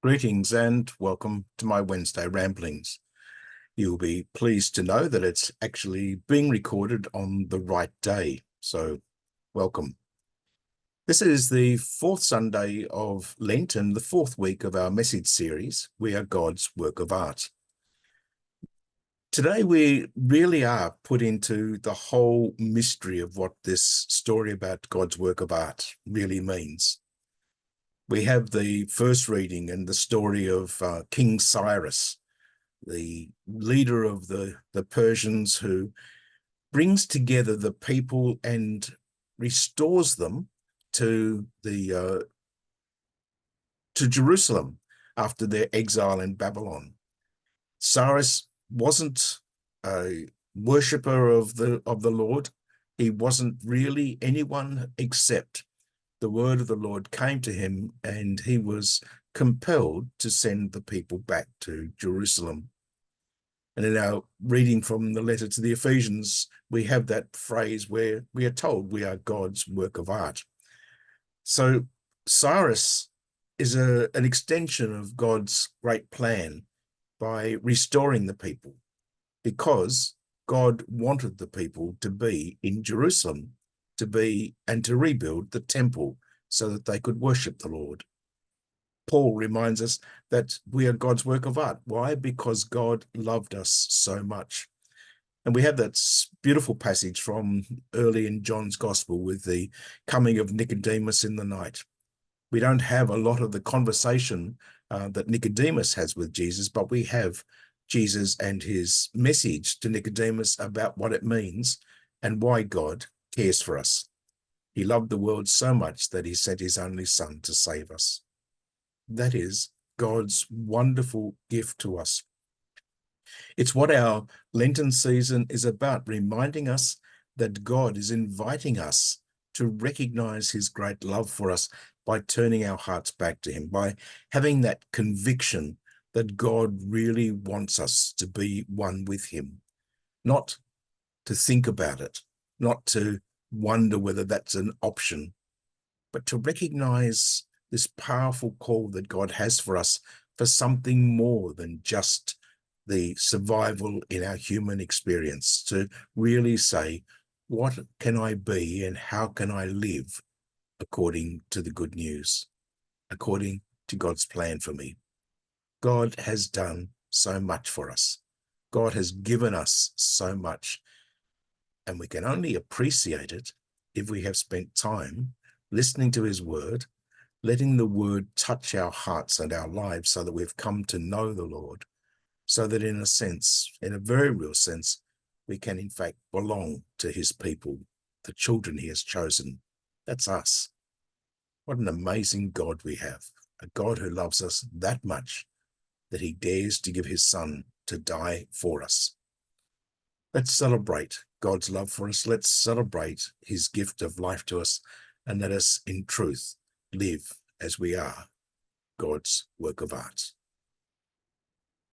Greetings and welcome to my Wednesday ramblings. You'll be pleased to know that it's actually being recorded on the right day, so welcome. This is the fourth Sunday of Lent and the fourth week of our message series, We Are God's Work of Art. Today we really are put into the whole mystery of what this story about God's work of art really means. We have the first reading and the story of King Cyrus, the leader of the Persians, who brings together the people and restores them to Jerusalem after their exile in Babylon. Cyrus wasn't a worshipper of the Lord. He wasn't really anyone except the word of the Lord came to him, and he was compelled to send the people back to Jerusalem. And in our reading from the letter to the Ephesians, we have that phrase where we are told we are God's work of art. So Cyrus is an extension of God's great plan by restoring the people, because God wanted the people to be in Jerusalem, and to rebuild the temple so that they could worship the Lord. Paul reminds us that we are God's work of art. Why? Because God loved us so much. And we have that beautiful passage from early in John's Gospel with the coming of Nicodemus in the night. We don't have a lot of the conversation that Nicodemus has with Jesus, but we have Jesus and his message to Nicodemus about what it means and why God cares for us. He loved the world so much that he sent his only son to save us. That is God's wonderful gift to us. It's what our Lenten season is about, reminding us that God is inviting us to recognize his great love for us by turning our hearts back to him, by having that conviction that God really wants us to be one with him, not to think about it, not to wonder whether that's an option, but to recognize this powerful call that God has for us for something more than just the survival in our human experience, to really say, what can I be and how can I live according to the good news, according to God's plan for me? God has done so much for us. God has given us so much. And we can only appreciate it if we have spent time listening to his word, letting the word touch our hearts and our lives so that we've come to know the Lord, so that in a sense, in a very real sense, we can in fact belong to his people, the children he has chosen. That's us. What an amazing God we have, a God who loves us that much that he dares to give his son to die for us. Let's celebrate God's love for us. Let's celebrate his gift of life to us, and let us in truth live as we are God's work of art.